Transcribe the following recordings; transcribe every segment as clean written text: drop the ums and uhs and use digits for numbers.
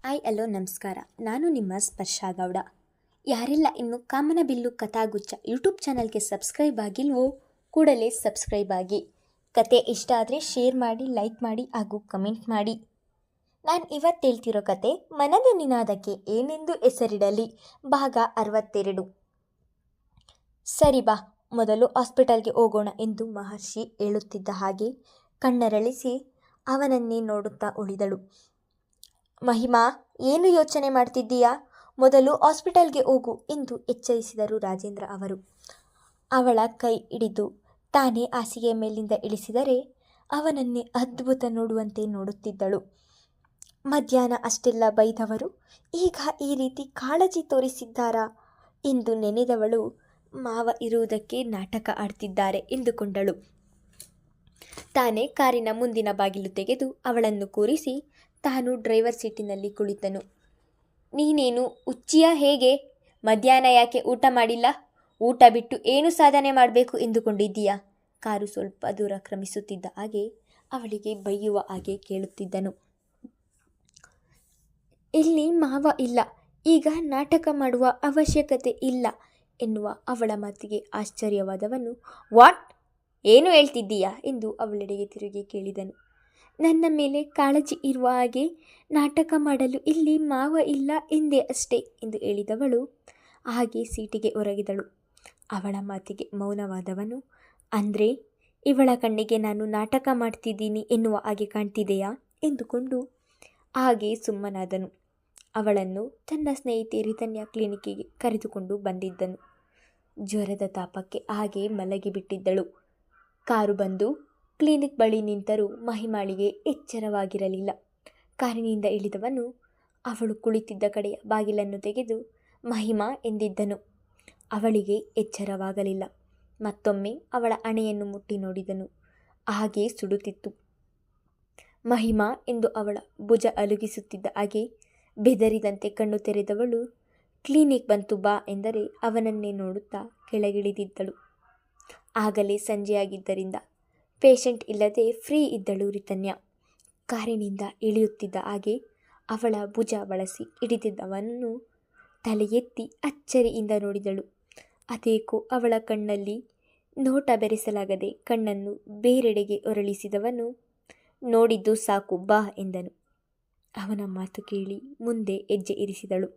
Hello ನಮಸ್ಕಾರ. ನಾನು ನಿಮ್ಮ ಸ್ಪರ್ಶಾ ಗೌಡ. ಯಾರೆಲ್ಲ ಇನ್ನು ಕಾಮನಬಿಲ್ಲು ಕಥಾಗುಚ್ಛ ಯೂಟ್ಯೂಬ್ ಚಾನಲ್ಗೆ ಸಬ್ಸ್ಕ್ರೈಬ್ ಆಗಿಲ್ವೋ ಕೂಡಲೇ ಸಬ್ಸ್ಕ್ರೈಬ್ ಆಗಿ. ಕತೆ ಇಷ್ಟ ಆದರೆ ಶೇರ್ ಮಾಡಿ, ಲೈಕ್ ಮಾಡಿ ಹಾಗೂ ಕಮೆಂಟ್ ಮಾಡಿ. ನಾನು ಇವತ್ತು ಹೇಳ್ತಿರೋ ಕತೆ ಮನದ ನಿನಾದಕ್ಕೆ ಏನೆಂದು ಹೆಸರಿಡಲಿ ಭಾಗ 62. ಸರಿ ಬಾ, ಮೊದಲು ಹಾಸ್ಪಿಟಲ್ಗೆ ಹೋಗೋಣ ಎಂದು ಮಹರ್ಷಿ ಹೇಳುತ್ತಿದ್ದ ಹಾಗೆ ಕಣ್ಣರಳಿಸಿ ಅವನನ್ನೇ ನೋಡುತ್ತಾ ಉಳಿದಳು. ಮಹಿಮಾ, ಏನು ಯೋಚನೆ ಮಾಡ್ತಿದ್ದೀಯಾ? ಮೊದಲು ಹಾಸ್ಪಿಟಲ್ಗೆ ಹೋಗು ಎಂದು ಎಚ್ಚರಿಸಿದರು ರಾಜೇಂದ್ರ ಅವರು. ಅವಳ ಕೈ ಹಿಡಿದು ತಾನೇ ಹಾಸಿಗೆ ಮೇಲಿಂದ ಇಳಿಸಿದರೆ ಅವನನ್ನೇ ಅದ್ಭುತ ನೋಡುವಂತೆ ನೋಡುತ್ತಿದ್ದಳು. ಮಧ್ಯಾಹ್ನ ಅಷ್ಟೆಲ್ಲ ಬೈದವರು ಈಗ ಈ ರೀತಿ ಕಾಳಜಿ ತೋರಿಸಿದ್ದಾರಾ ಎಂದು ನೆನೆದವಳು ಮಾವ ಇರುವುದಕ್ಕೆ ನಾಟಕ ಆಡ್ತಿದ್ದಾರೆ ಎಂದುಕೊಂಡಳು. ತಾನೇ ಕಾರಿನ ಮುಂದಿನ ಬಾಗಿಲು ತೆಗೆದು ಅವಳನ್ನು ಕೂರಿಸಿ ತಾನು ಡ್ರೈವರ್ ಸೀಟಿನಲ್ಲಿ ಕುಳಿತನು. ನೀನೇನು ಹುಚ್ಚಿಯ ಹೇಗೆ? ಮಧ್ಯಾಹ್ನ ಯಾಕೆ ಊಟ ಮಾಡಿಲ್ಲ? ಊಟ ಬಿಟ್ಟು ಏನು ಸಾಧನೆ ಮಾಡಬೇಕು ಎಂದುಕೊಂಡಿದ್ದೀಯಾ? ಕಾರು ಸ್ವಲ್ಪ ದೂರ ಕ್ರಮಿಸುತ್ತಿದ್ದ ಹಾಗೆ ಅವಳಿಗೆ ಬೈಯುವ ಹಾಗೆ ಕೇಳುತ್ತಿದ್ದನು. ಇಲ್ಲಿ ಮಾವ ಇಲ್ಲ, ಈಗ ನಾಟಕ ಮಾಡುವ ಅವಶ್ಯಕತೆ ಇಲ್ಲ ಎನ್ನುವ ಅವಳ ಮಾತಿಗೆ ಆಶ್ಚರ್ಯವಾದವನು, ವಾಟ್, ಏನು ಹೇಳ್ತಿದ್ದೀಯಾ ಎಂದು ಅವಳೆಡೆಗೆ ತಿರುಗಿ ಕೇಳಿದನು. ನನ್ನ ಮೇಲೆ ಕಾಳಜಿ ಇರುವ ಹಾಗೆ ನಾಟಕ ಮಾಡಲು ಇಲ್ಲಿ ಮಾವ ಇಲ್ಲ ಎಂದೇ ಅಷ್ಟೇ ಎಂದು ಹೇಳಿದವಳು ಹಾಗೆ ಸೀಟಿಗೆ ಒರಗಿದಳು. ಅವಳ ಮಾತಿಗೆ ಮೌನವಾದವನು, ಅಂದರೆ ಇವಳ ಕಣ್ಣಿಗೆ ನಾನು ನಾಟಕ ಮಾಡ್ತಿದ್ದೀನಿ ಎನ್ನುವ ಹಾಗೆ ಕಾಣ್ತಿದೆಯಾ ಎಂದುಕೊಂಡು ಹಾಗೆ ಸುಮ್ಮನಾದನು. ಅವಳನ್ನು ತನ್ನ ಸ್ನೇಹಿತೆ ರಿತನ್ಯ ಕ್ಲಿನಿಕ್ಕಿಗೆ ಕರೆದುಕೊಂಡು ಬಂದಿದ್ದನು. ಜ್ವರದ ತಾಪಕ್ಕೆ ಹಾಗೆ ಮಲಗಿಬಿಟ್ಟಿದ್ದಳು. ಕಾರು ಬಂದು ಕ್ಲಿನಿಕ್ ಬಳಿ ನಿಂತರೂ ಮಹಿಮಾಳಿಗೆ ಎಚ್ಚರವಾಗಿರಲಿಲ್ಲ. ಕಾರಿನಿಂದ ಇಳಿದವನು ಅವಳು ಕುಳಿತಿದ್ದ ಕಡೆಯ ಬಾಗಿಲನ್ನು ತೆಗೆದು ಮಹಿಮಾ ಎಂದಿದ್ದನು. ಅವಳಿಗೆ ಎಚ್ಚರವಾಗಲಿಲ್ಲ. ಮತ್ತೊಮ್ಮೆ ಅವಳ ಹಣೆಯನ್ನು ಮುಟ್ಟಿ ನೋಡಿದನು. ಹಾಗೆ ಸುಡುತ್ತಿತ್ತು. ಮಹಿಮಾ ಎಂದು ಅವಳ ಭುಜ ಅಲುಗಿಸುತ್ತಿದ್ದ ಹಾಗೆ ಬೆದರಿದಂತೆ ಕಣ್ಣು ತೆರೆದವಳು ಕ್ಲಿನಿಕ್ ಬಂತು ಬಾ ಎಂದರೆ ಅವನನ್ನೇ ನೋಡುತ್ತಾ ಕೆಳಗಿಳಿದಿದ್ದಳು. ಆಗಲೇ ಸಂಜೆಯಾಗಿದ್ದರಿಂದ ಪೇಷಂಟ್ ಇಲ್ಲದೆ ಫ್ರೀ ಇದ್ದಳು ರಿತನ್ಯ. ಕಾರಿನಿಂದ ಇಳಿಯುತ್ತಿದ್ದ ಹಾಗೆ ಅವಳ ಭುಜ ಬಳಸಿ ಹಿಡಿದಿದ್ದವನನ್ನು ತಲೆ ಎತ್ತಿ ಅಚ್ಚರಿಯಿಂದ ನೋಡಿದಳು. ಅದೇಕೋ ಅವಳ ಕಣ್ಣಲ್ಲಿ ನೋಟ ಬೆರೆಸಲಾಗದೆ ಕಣ್ಣನ್ನು ಬೇರೆಡೆಗೆ ಹೊರಳಿಸಿದವನು, ನೋಡಿದ್ದು ಸಾಕು ಬಾ ಎಂದನು. ಅವನ ಮಾತು ಕೇಳಿ ಮುಂದೆ ಹೆಜ್ಜೆ ಇರಿಸಿದಳು.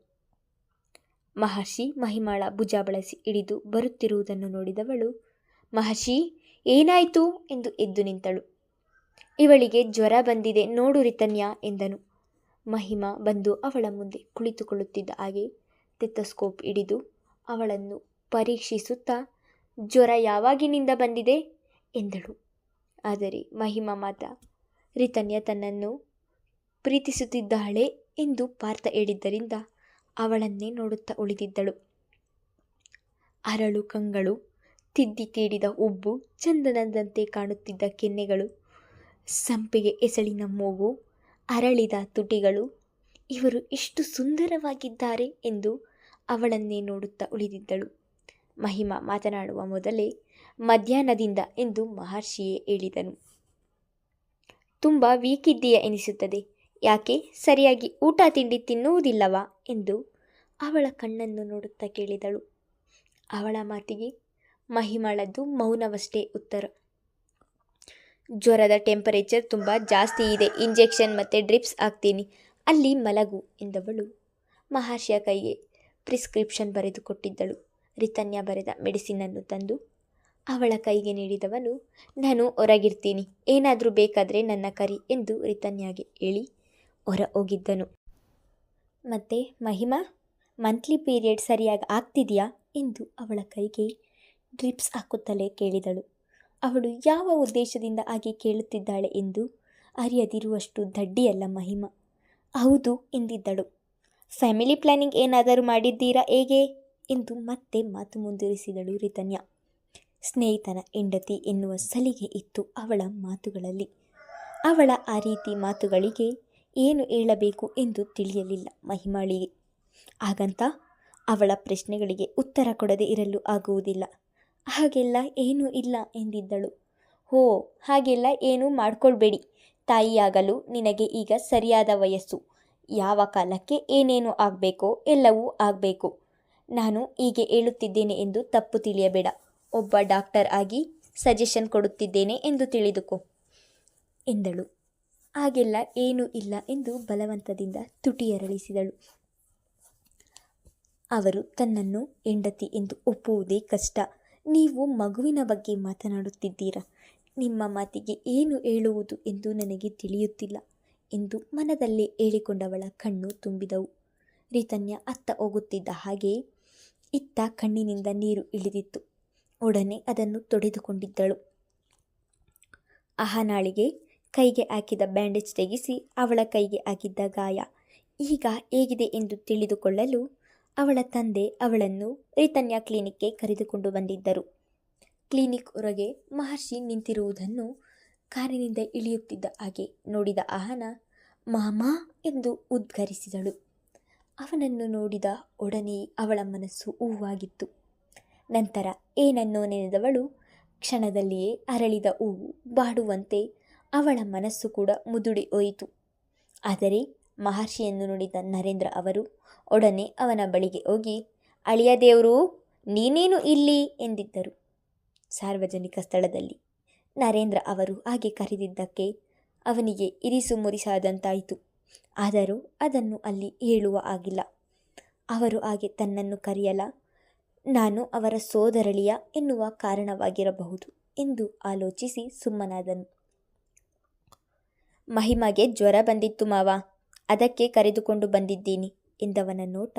ಮಹರ್ಷಿ ಮಹಿಮಾಳ ಭುಜ ಬಳಸಿ ಹಿಡಿದು ಬರುತ್ತಿರುವುದನ್ನು ನೋಡಿದವಳು, ಮಹರ್ಷಿ ಏನಾಯಿತು ಎಂದು ಎದ್ದು ನಿಂತಳು. ಇವಳಿಗೆ ಜ್ವರ ಬಂದಿದೆ ನೋಡು ರಿತನ್ಯ ಎಂದನು. ಮಹಿಮಾ ಬಂದು ಅವಳ ಮುಂದೆ ಕುಳಿತುಕೊಳ್ಳುತ್ತಿದ್ದ ಹಾಗೆ ಟೆಥೋಸ್ಕೋಪ್ ಹಿಡಿದು ಅವಳನ್ನು ಪರೀಕ್ಷಿಸುತ್ತಾ, ಜ್ವರ ಯಾವಾಗಿನಿಂದ ಬಂದಿದೆ ಎಂದಳು. ಆದರೆ ಮಹಿಮಾ ಮಾತ್ರ ರಿತನ್ಯ ತನ್ನನ್ನು ಪ್ರೀತಿಸುತ್ತಿದ್ದಾಳೆ ಎಂದು ಪಾರ್ಥ ಹೇಳಿದ್ದರಿಂದ ಅವಳನ್ನೇ ನೋಡುತ್ತಾ ಉಳಿದಿದ್ದಳು. ಅರಳು ಕಂಗಳು, ತಿದ್ದಿ ತೀಡಿದ ಉಬ್ಬು, ಚಂದನದಂತೆ ಕಾಣುತ್ತಿದ್ದ ಕೆನ್ನೆಗಳು, ಸಂಪಿಗೆ ಎಸಳಿನ ಮೂಗು, ಅರಳಿದ ತುಟಿಗಳು, ಇವರು ಇಷ್ಟು ಸುಂದರವಾಗಿದ್ದಾರೆ ಎಂದು ಅವಳನ್ನೇ ನೋಡುತ್ತಾ ಉಳಿದಿದ್ದಳು. ಮಹಿಮಾ ಮಾತನಾಡುವ ಮೊದಲೇ ಮಧ್ಯಾಹ್ನದಿಂದ ಎಂದು ಮಹರ್ಷಿಯೇ ಹೇಳಿದನು. ತುಂಬ ವೀಕ್ ಇದ್ದೀಯ ಎನಿಸುತ್ತದೆ, ಯಾಕೆ ಸರಿಯಾಗಿ ಊಟ ತಿಂಡಿ ತಿನ್ನುವುದಿಲ್ಲವಾ ಎಂದು ಅವಳ ಕಣ್ಣನ್ನು ನೋಡುತ್ತಾ ಕೇಳಿದಳು. ಅವಳ ಮಾತಿಗೆ ಮಹಿಮಾಳದ್ದು ಮೌನವಷ್ಟೇ ಉತ್ತರ. ಜ್ವರದ ಟೆಂಪರೇಚರ್ ತುಂಬ ಜಾಸ್ತಿ ಇದೆ, ಇಂಜೆಕ್ಷನ್ ಮತ್ತು ಡ್ರಿಪ್ಸ್ ಹಾಕ್ತೀನಿ, ಅಲ್ಲಿ ಮಲಗು ಎಂದವಳು ಮಹರ್ಷಿಯ ಕೈಗೆ ಪ್ರಿಸ್ಕ್ರಿಪ್ಷನ್ ಬರೆದು ಕೊಟ್ಟಿದ್ದಳು. ರಿತನ್ಯ ಬರೆದ ಮೆಡಿಸಿನನ್ನು ತಂದು ಅವಳ ಕೈಗೆ ನೀಡಿದವನು, ನಾನು ಹೊರಗಿರ್ತೀನಿ, ಏನಾದರೂ ಬೇಕಾದರೆ ನನ್ನ ಕರಿ ಎಂದು ರಿತನ್ಯಾಗೆ ಹೇಳಿ ಹೊರ ಹೋಗಿದ್ದನು. ಮತ್ತೆ ಮಹಿಮಾ, ಮಂತ್ಲಿ ಪೀರಿಯಡ್ ಸರಿಯಾಗಿ ಆಗ್ತಿದೆಯಾ ಎಂದು ಅವಳ ಕೈಗೆ ಡ್ರಿಪ್ಸ್ ಹಾಕುತ್ತಲೇ ಕೇಳಿದಳು. ಅವಳು ಯಾವ ಉದ್ದೇಶದಿಂದ ಹಾಗೆ ಕೇಳುತ್ತಿದ್ದಾಳೆ ಎಂದು ಅರಿಯದಿರುವಷ್ಟು ದಡ್ಡಿಯಲ್ಲ ಮಹಿಮಾ. ಹೌದು ಎಂದಿದ್ದಳು. ಫ್ಯಾಮಿಲಿ ಪ್ಲ್ಯಾನಿಂಗ್ ಏನಾದರೂ ಮಾಡಿದ್ದೀರಾ ಹೇಗೆ ಎಂದು ಮತ್ತೆ ಮಾತು ಮುಂದುವರಿಸಿದಳು ರಿತನ್ಯ. ಸ್ನೇಹಿತನ ಹೆಂಡತಿ ಎನ್ನುವ ಸಲಿಗೆ ಇತ್ತು ಅವಳ ಮಾತುಗಳಲ್ಲಿ. ಅವಳ ಆ ರೀತಿ ಮಾತುಗಳಿಗೆ ಏನು ಹೇಳಬೇಕು ಎಂದು ತಿಳಿಯಲಿಲ್ಲ ಮಹಿಮಾಳಿಗೆ. ಹಾಗಂತ ಅವಳ ಪ್ರಶ್ನೆಗಳಿಗೆ ಉತ್ತರ ಕೊಡದೇ ಇರಲು ಆಗುವುದಿಲ್ಲ. ಹಾಗೆಲ್ಲ ಏನೂ ಇಲ್ಲ ಎಂದಿದ್ದಳು. ಹೋ, ಹಾಗೆಲ್ಲ ಏನೂ ಮಾಡ್ಕೊಳ್ಬೇಡಿ, ತಾಯಿಯಾಗಲು ನಿನಗೆ ಈಗ ಸರಿಯಾದ ವಯಸ್ಸು, ಯಾವ ಕಾಲಕ್ಕೆ ಏನೇನು ಆಗಬೇಕೋ ಎಲ್ಲವೂ ಆಗಬೇಕು. ನಾನು ಹೀಗೆ ಹೇಳುತ್ತಿದ್ದೇನೆ ಎಂದು ತಪ್ಪು ತಿಳಿಯಬೇಡ. ಒಬ್ಬ ಡಾಕ್ಟರ್ ಆಗಿ ಸಜೆಷನ್ ಕೊಡುತ್ತಿದ್ದೇನೆ ಎಂದು ತಿಳಿದುಕೋ ಎಂದಳು. ಹಾಗೆಲ್ಲ ಏನೂ ಇಲ್ಲ ಎಂದು ಬಲವಂತದಿಂದ ತುಟಿಯರಳಿಸಿದಳು. ಅವರು ತನ್ನನ್ನು ಹೆಂಡತಿ ಎಂದು ಒಪ್ಪುವುದೇ ಕಷ್ಟ. ನೀವು ಮಗುವಿನ ಬಗ್ಗೆ ಮಾತನಾಡುತ್ತಿದ್ದೀರಾ. ನಿಮ್ಮ ಮಾತಿಗೆ ಏನು ಹೇಳುವುದು ಎಂದು ನನಗೆ ತಿಳಿಯುತ್ತಿಲ್ಲ ಎಂದು ಮನದಲ್ಲೇ ಹೇಳಿಕೊಂಡವಳ ಕಣ್ಣು ತುಂಬಿದವು. ರಿತನ್ಯ ಅತ್ತ ಹೋಗುತ್ತಿದ್ದ ಹಾಗೆ ಇತ್ತ ಕಣ್ಣಿನಿಂದ ನೀರು ಇಳಿದಿತ್ತು. ಒಡನೆ ಅದನ್ನು ತೊಡೆದುಕೊಂಡಿದ್ದಳು. ಅಹನಾಳಿಗೆ ಕೈಗೆ ಹಾಕಿದ ಬ್ಯಾಂಡೇಜ್ ತೆಗೆಸಿ ಅವಳ ಕೈಗೆ ಹಾಕಿದ್ದ ಗಾಯ ಈಗ ಹೇಗಿದೆ ಎಂದು ತಿಳಿದುಕೊಳ್ಳಲು ಅವಳ ತಂದೆ ಅವಳನ್ನು ರಿತನ್ಯ ಕ್ಲಿನಿಕ್ಗೆ ಕರೆದುಕೊಂಡು ಬಂದಿದ್ದರು. ಕ್ಲಿನಿಕ್ ಹೊರಗೆ ಮಹರ್ಷಿ ನಿಂತಿರುವುದನ್ನು ಕಾರಿನಿಂದ ಇಳಿಯುತ್ತಿದ್ದ ಹಾಗೆ ನೋಡಿದ ಅಹನ ಮಾಮಾ ಎಂದು ಉದ್ಗರಿಸಿದಳು. ಅವನನ್ನು ನೋಡಿದ ಒಡನೆ ಅವಳ ಮನಸ್ಸು ಹೂವಾಗಿತ್ತು. ನಂತರ ಏನನ್ನೋ ನೆನೆದವಳು ಕ್ಷಣದಲ್ಲಿಯೇ ಅರಳಿದ ಹೂವು ಬಾಡುವಂತೆ ಅವಳ ಮನಸ್ಸು ಕೂಡ ಮುದುಡಿ ಹೋಯಿತು. ಆದರೆ ಮಹರ್ಷಿಯನ್ನು ನೋಡಿದ ನರೇಂದ್ರ ಅವರು ಒಡನೆ ಅವನ ಬಳಿಗೆ ಹೋಗಿ ಅಳಿಯ ದೇವರು ನೀನೇನು ಇಲ್ಲಿ ಎಂದಿದ್ದರು. ಸಾರ್ವಜನಿಕ ಸ್ಥಳದಲ್ಲಿ ನರೇಂದ್ರ ಅವರು ಹಾಗೆ ಕರೆದಿದ್ದಕ್ಕೆ ಅವನಿಗೆ ಇರಿಸು ಮುರಿಸಾದಂತಾಯಿತು. ಆದರೂ ಅದನ್ನು ಅಲ್ಲಿ ಹೇಳುವ ಆಗಿಲ್ಲ. ಅವರು ಹಾಗೆ ತನ್ನನ್ನು ಕರೆಯಲ ನಾನು ಅವರ ಸೋದರಳಿಯ ಎನ್ನುವ ಕಾರಣವಾಗಿರಬಹುದು ಎಂದು ಆಲೋಚಿಸಿ ಸುಮ್ಮನಾದನು. ಮಹಿಮಗೆ ಜ್ವರ ಬಂದಿತ್ತು ಮಾವ, ಅದಕ್ಕೆ ಕರೆದುಕೊಂಡು ಬಂದಿದ್ದೀನಿ ಎಂದವನ ನೋಟ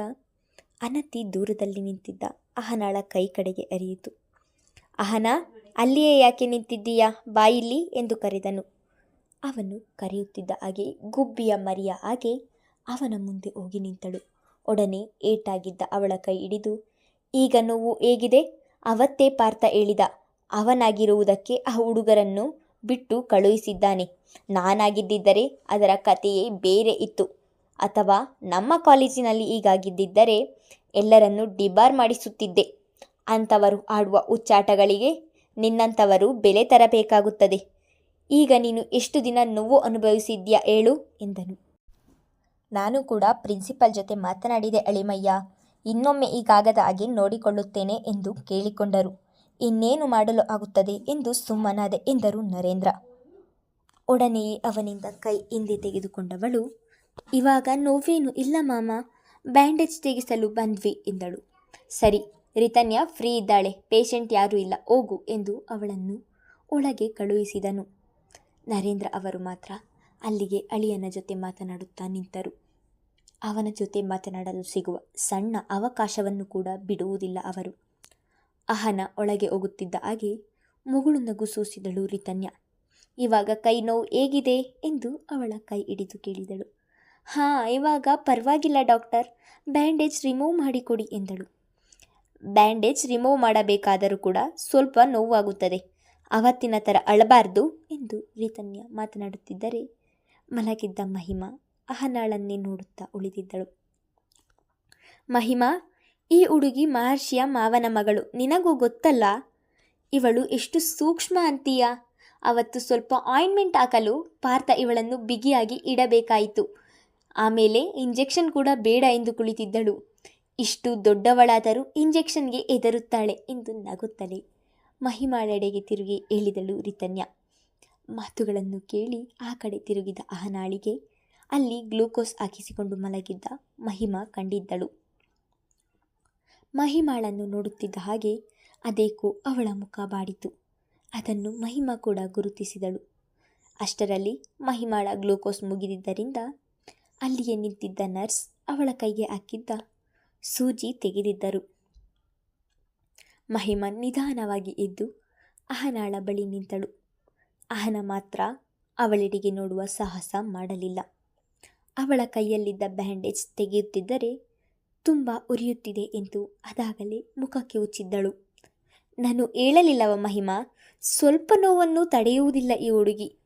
ಅನತಿ ದೂರದಲ್ಲಿ ನಿಂತಿದ್ದ ಅಹನಾಳ ಕೈ ಕಡೆಗೆ ಹರಿಯಿತು. ಅಹನಾ, ಅಲ್ಲಿಯೇ ಯಾಕೆ ನಿಂತಿದ್ದೀಯಾ, ಬಾಯಿಲ್ಲಿ ಎಂದು ಕರೆದನು. ಅವನು ಕರೆಯುತ್ತಿದ್ದ ಹಾಗೆ ಗುಬ್ಬಿಯ ಮರಿಯ ಹಾಗೆ ಅವನ ಮುಂದೆ ಹೋಗಿ ನಿಂತಳು. ಒಡನೆ ಏಟಾಗಿದ್ದ ಅವಳ ಕೈ ಹಿಡಿದು ಈಗ ನೋವು ಹೇಗಿದೆ? ಅವತ್ತೇ ಪಾರ್ಥ ಹೇಳಿದ, ಅವನಾಗಿರುವುದಕ್ಕೆ ಆ ಹುಡುಗರನ್ನು ಬಿಟ್ಟು ಕಳುಹಿಸಿದ್ದಾನೆ. ನಾನಾಗಿದ್ದಿದ್ದರೆ ಅದರ ಕಥೆಯೇ ಬೇರೆ ಇತ್ತು. ಅಥವಾ ನಮ್ಮ ಕಾಲೇಜಿನಲ್ಲಿ ಹೀಗಾಗಿದ್ದಿದ್ದರೆ ಎಲ್ಲರನ್ನೂ ಡಿಬಾರ್ ಮಾಡಿಸುತ್ತಿದ್ದೆ. ಅಂಥವರು ಆಡುವ ಹುಚ್ಚಾಟಗಳಿಗೆ ನಿನ್ನಂಥವರು ಬೆಲೆ ತರಬೇಕಾಗುತ್ತದೆ. ಈಗ ನೀನು ಎಷ್ಟು ದಿನ ನೋವು ಅನುಭವಿಸಿದ್ಯಾ ಹೇಳು ಎಂದನು. ನಾನು ಕೂಡ ಪ್ರಿನ್ಸಿಪಲ್ ಜೊತೆ ಮಾತನಾಡಿದೆ ಅಳಿಮಯ್ಯ. ಇನ್ನೊಮ್ಮೆ ಈಗಾಗದ ಹಾಗೆ ನೋಡಿಕೊಳ್ಳುತ್ತೇನೆ ಎಂದು ಕೇಳಿಕೊಂಡರು. ಇನ್ನೇನು ಮಾಡಲು ಆಗುತ್ತದೆ ಎಂದು ಸುಮ್ಮನಾದೆ ಎಂದರು ನರೇಂದ್ರ. ಒಡನೆಯೇ ಅವನಿಂದ ಕೈ ಹಿಂದೆ ತೆಗೆದುಕೊಂಡವಳು ಇವಾಗ ನೋವೇನು ಇಲ್ಲ ಮಾಮ, ಬ್ಯಾಂಡೇಜ್ ತೆಗೆಸಲು ಬಂದ್ವಿ ಎಂದಳು. ಸರಿ, ರಿತನ್ಯ ಫ್ರೀ ಇದ್ದಾಳೆ, ಪೇಷಂಟ್ ಯಾರೂ ಇಲ್ಲ, ಹೋಗು ಎಂದು ಅವಳನ್ನು ಒಳಗೆ ಕಳುಹಿಸಿದನು. ನರೇಂದ್ರ ಅವರು ಮಾತ್ರ ಅಲ್ಲಿಗೆ ಅಳಿಯನ ಜೊತೆ ಮಾತನಾಡುತ್ತಾ ನಿಂತರು. ಅವನ ಜೊತೆ ಮಾತನಾಡಲು ಸಿಗುವ ಸಣ್ಣ ಅವಕಾಶವನ್ನು ಕೂಡ ಬಿಡುವುದಿಲ್ಲ ಅವರು. ಅಹನ ಒಳಗೆ ಹೋಗುತ್ತಿದ್ದ ಹಾಗೆ ಮುಗುಳು ನಗು ಸೂಸಿದಳು ರಿತನ್ಯ. ಇವಾಗ ಕೈ ನೋವು ಹೇಗಿದೆ ಎಂದು ಅವಳ ಕೈ ಹಿಡಿದು ಕೇಳಿದಳು. ಹಾಂ, ಇವಾಗ ಪರವಾಗಿಲ್ಲ ಡಾಕ್ಟರ್, ಬ್ಯಾಂಡೇಜ್ ರಿಮೂವ್ ಮಾಡಿಕೊಡಿ ಎಂದಳು. ಬ್ಯಾಂಡೇಜ್ ರಿಮೂವ್ ಮಾಡಬೇಕಾದರೂ ಕೂಡ ಸ್ವಲ್ಪ ನೋವಾಗುತ್ತದೆ, ಅವತ್ತಿನ ಥರ ಅಳಬಾರ್ದು ಎಂದು ರಿತನ್ಯ ಮಾತನಾಡುತ್ತಿದ್ದರೆ ಮಲಗಿದ್ದ ಮಹಿಮಾ ಅಹನಾಳನ್ನೇ ನೋಡುತ್ತಾ ಉಳಿದಿದ್ದಳು. ಮಹಿಮಾ, ಈ ಹುಡುಗಿ ಮಹರ್ಷಿಯ ಮಾವನ ಮಗಳು, ನಿನಗೂ ಗೊತ್ತಲ್ಲ? ಇವಳು ಎಷ್ಟು ಸೂಕ್ಷ್ಮ ಅಂತೀಯ. ಅವತ್ತು ಸ್ವಲ್ಪ ಆಯಿಂಟ್ಮೆಂಟ್ ಹಾಕಲು ಪಾರ್ಥ ಇವಳನ್ನು ಬಿಗಿಯಾಗಿ ಇಡಬೇಕಾಯಿತು. ಆಮೇಲೆ ಇಂಜೆಕ್ಷನ್ ಕೂಡ ಬೇಡ ಎಂದು ಕುಳಿತಿದ್ದಳು. ಇಷ್ಟು ದೊಡ್ಡವಳಾದರೂ ಇಂಜೆಕ್ಷನ್ಗೆ ಹೆದರುತ್ತಾಳೆ ಎಂದು ನಗುತ್ತಲೇ ಮಹಿಮಾಳೆಡೆಗೆ ತಿರುಗಿ ಹೇಳಿದಳು ರಿತನ್ಯ. ಮಾತುಗಳನ್ನು ಕೇಳಿ ಆ ಕಡೆ ತಿರುಗಿದ ಅಹನಾಳಿಗೆ ಅಲ್ಲಿ ಗ್ಲೂಕೋಸ್ ಹಾಕಿಸಿಕೊಂಡು ಮಲಗಿದ್ದ ಮಹಿಮಾ ಕಂಡಿದ್ದಳು. ಮಹಿಮಾಳನ್ನು ನೋಡುತ್ತಿದ್ದ ಹಾಗೆ ಅದೇಕೋ ಅವಳ ಮುಖ ಬಾಡಿತು. ಅದನ್ನು ಮಹಿಮಾ ಕೂಡ ಗುರುತಿಸಿದಳು. ಅಷ್ಟರಲ್ಲಿ ಮಹಿಮಾಳ ಗ್ಲೂಕೋಸ್ ಮುಗಿದಿದ್ದರಿಂದ ಅಲ್ಲಿಯೇ ನಿಂತಿದ್ದ ನರ್ಸ್ ಅವಳ ಕೈಗೆ ಹಾಕಿದ್ದ ಸೂಜಿ ತೆಗೆದಿದ್ದರು. ಮಹಿಮಾ ನಿಧಾನವಾಗಿ ಎದ್ದು ಅಹನಾಳ ಬಳಿ ನಿಂತಳು. ಅಹನ ಮಾತ್ರ ಅವಳೆಡೆಗೆ ನೋಡುವ ಸಾಹಸ ಮಾಡಲಿಲ್ಲ. ಅವಳ ಕೈಯಲ್ಲಿದ್ದ ಬ್ಯಾಂಡೇಜ್ ತೆಗೆಯುತ್ತಿದ್ದರೆ ತುಂಬ ಉರಿಯುತ್ತಿದೆ ಎಂದು ಅದಾಗಲೇ ಮುಖಕ್ಕೆ ಉಚ್ಚಿದ್ದಳು. ನಾನು ಹೇಳಲಿಲ್ಲವ ಮಹಿಮಾ, ಸ್ವಲ್ಪ ನೋವನ್ನು ತಡೆಯುವುದಿಲ್ಲ ಈ ಹುಡುಗಿ,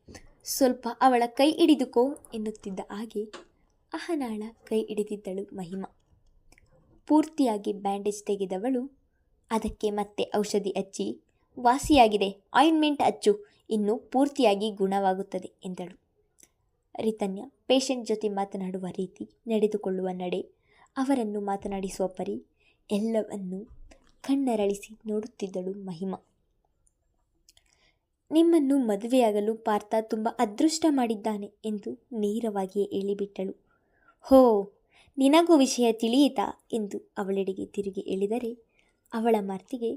ಸ್ವಲ್ಪ ಅವಳ ಕೈ ಹಿಡಿದುಕೋ ಎನ್ನುತ್ತಿದ್ದ ಹಾಗೆ ಅಹನಾಳ ಕೈ ಹಿಡಿದಿದ್ದಳು ಮಹಿಮಾ. ಪೂರ್ತಿಯಾಗಿ ಬ್ಯಾಂಡೇಜ್ ತೆಗೆದವಳು ಅದಕ್ಕೆ ಮತ್ತೆ ಔಷಧಿ ಹಚ್ಚಿ, ವಾಸಿಯಾಗಿದೆ, ಆಯಿಂಟ್ಮೆಂಟ್ ಹಚ್ಚು, ಇನ್ನು ಪೂರ್ತಿಯಾಗಿ ಗುಣವಾಗುತ್ತದೆ ಎಂದಳು. ರಿತನ್ಯ ಪೇಷಂಟ್ ಜೊತೆ ಮಾತನಾಡುವ ರೀತಿ, ನಡೆದುಕೊಳ್ಳುವ ನಡೆ, ಅವರನ್ನು ಮಾತನಾಡಿಸುವ ಪರಿ ಎಲ್ಲವನ್ನೂ ಕಣ್ಣರಳಿಸಿ ನೋಡುತ್ತಿದ್ದಳು ಮಹಿಮಾ. ನಿಮ್ಮನ್ನು ಮದುವೆಯಾಗಲು ಪಾರ್ಥ ತುಂಬ ಅದೃಷ್ಟ ಮಾಡಿದ್ದಾನೆ ಎಂದು ನೇರವಾಗಿಯೇ ಹೇಳಿಬಿಟ್ಟಳು. ಹೋ, ನಿನಗೂ ವಿಷಯ ತಿಳಿಯಿತಾ ಎಂದು ಅವಳೆಡೆಗೆ ತಿರುಗಿ ಹೇಳಿದರೆ ಅವಳ ಮಾತಿಗೆ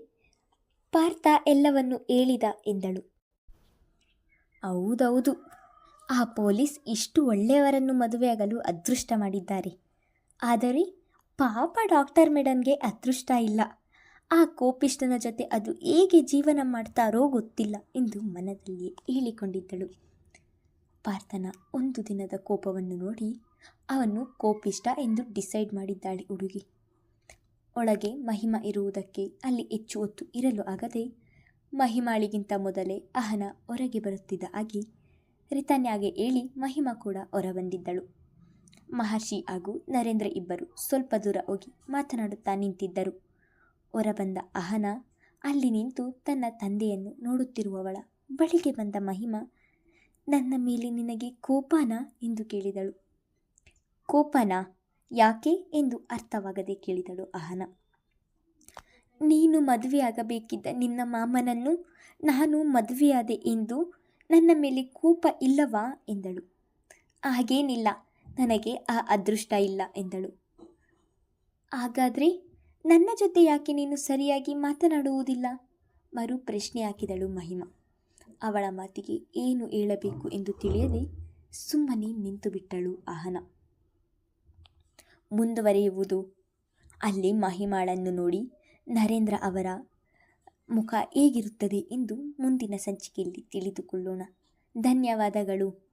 ಪಾರ್ಥ ಎಲ್ಲವನ್ನು ಹೇಳಿದ ಎಂದಳು. ಹೌದೌದು, ಆ ಪೊಲೀಸ್ ಇಷ್ಟು ಒಳ್ಳೆಯವರನ್ನು ಮದುವೆಯಾಗಲು ಅದೃಷ್ಟ ಮಾಡಿದ್ದಾರೆ. ಆದರೆ ಪಾಪ ಡಾಕ್ಟರ್ ಮೇಡನ್ಗೆ ಅದೃಷ್ಟ ಇಲ್ಲ. ಆ ಕೋಪಿಷ್ಟನ ಜೊತೆ ಅದು ಹೇಗೆ ಜೀವನ ಮಾಡ್ತಾರೋ ಗೊತ್ತಿಲ್ಲ ಎಂದು ಮನದಲ್ಲಿ ಹೇಳಿಕೊಂಡಿದ್ದಳು. ಪಾರ್ಥನ ಒಂದು ದಿನದ ಕೋಪವನ್ನು ನೋಡಿ ಅವನು ಕೋಪಿಷ್ಟ ಎಂದು ಡಿಸೈಡ್ ಮಾಡಿದ್ದಾಳೆ ಹುಡುಗಿ. ಒಳಗೆ ಮಹಿಮಾ ಇರುವುದಕ್ಕೆ ಅಲ್ಲಿ ಹೆಚ್ಚು ಹೊತ್ತು ಇರಲು ಆಗದೆ ಮಹಿಮಾಳಿಗಿಂತ ಮೊದಲೇ ಅಹನ ಹೊರಗೆ ಬರುತ್ತಿದ್ದ ಹಾಗೆ ರಿತನ್ಯಾಗೆ ಹೇಳಿ ಮಹಿಮಾ ಕೂಡ ಹೊರಬಂದಿದ್ದಳು. ಮಹರ್ಷಿ ಹಾಗೂ ನರೇಂದ್ರ ಇಬ್ಬರು ಸ್ವಲ್ಪ ದೂರ ಹೋಗಿ ಮಾತನಾಡುತ್ತಾ ನಿಂತಿದ್ದರು. ಹೊರಬಂದ ಅಹನ ಅಲ್ಲಿ ನಿಂತು ತನ್ನ ತಂದೆಯನ್ನು ನೋಡುತ್ತಿರುವವಳ ಬಳಿಗೆ ಬಂದ ಮಹಿಮಾ, ನನ್ನ ಮೇಲೆ ನಿನಗೆ ಕೋಪನಾ ಎಂದು ಕೇಳಿದಳು. ಕೋಪನಾ? ಯಾಕೆ ಎಂದು ಅರ್ಥವಾಗದೆ ಕೇಳಿದಳು ಅಹನ. ನೀನು ಮದುವೆಯಾಗಬೇಕಿದ್ದ ನಿನ್ನ ಮಾಮನನ್ನು ನಾನು ಮದುವೆಯಾದೆ ಎಂದು ನನ್ನ ಮೇಲೆ ಕೋಪ ಇಲ್ಲವಾ ಎಂದಳು. ಹಾಗೇನಿಲ್ಲ, ನನಗೆ ಆ ಅದೃಷ್ಟ ಇಲ್ಲ ಎಂದಳು. ಹಾಗಾದರೆ ನನ್ನ ಜೊತೆ ಯಾಕೆ ನೀನು ಸರಿಯಾಗಿ ಮಾತನಾಡುವುದಿಲ್ಲ? ಮರು ಪ್ರಶ್ನೆ ಹಾಕಿದಳು ಮಹಿಮಾ. ಅವಳ ಮಾತಿಗೆ ಏನು ಹೇಳಬೇಕು ಎಂದು ತಿಳಿಯದೆ ಸುಮ್ಮನೆ ನಿಂತು ಬಿಟ್ಟಳು ಅಹನ. ಮುಂದುವರಿಯುವುದು. ಅಲ್ಲಿ ಮಹಿಮಾಳನ್ನು ನೋಡಿ ನರೇಂದ್ರ ಅವರ ಮುಖ ಹೇಗಿರುತ್ತದೆ ಎಂದು ಮುಂದಿನ ಸಂಚಿಕೆಯಲ್ಲಿ ತಿಳಿದುಕೊಳ್ಳೋಣ. ಧನ್ಯವಾದಗಳು.